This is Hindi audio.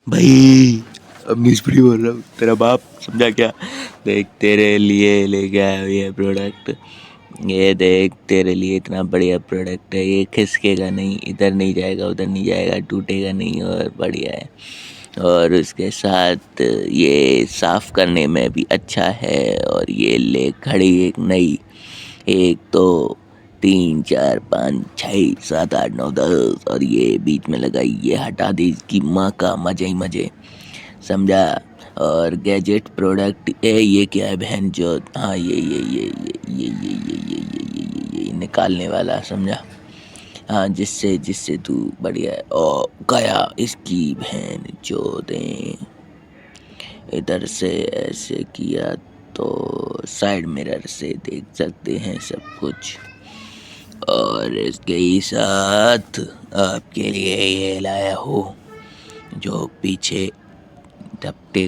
भाई अब मिस्त्री बोल रहा हूँ, तेरा बाप, समझा क्या? देख तेरे लिए लेके आया हूँ ये प्रोडक्ट। ये देख तेरे लिए इतना बढ़िया प्रोडक्ट है, ये खिसकेगा नहीं, इधर नहीं जाएगा उधर नहीं जाएगा, टूटेगा नहीं और बढ़िया है। और उसके साथ ये साफ़ करने में भी अच्छा है। और ये ले घड़ी एक नई, एक दो तीन चार पाँच छः सात आठ नौ दस, और ये बीच में लगाई, ये हटा दी, इसकी माँ का मजे ही मजे, समझा? और गैजेट प्रोडक्ट ये क्या है बहन जो, हाँ ये निकालने वाला, समझा? हाँ, जिससे जिससे तू बढ़िया है। ओ गया इसकी बहन जो दे, इधर से ऐसे किया तो साइड मिरर से देख सकते हैं सब कुछ। और इसके ही साथ आपके लिए ये लाया हूँ जो पीछे धपटे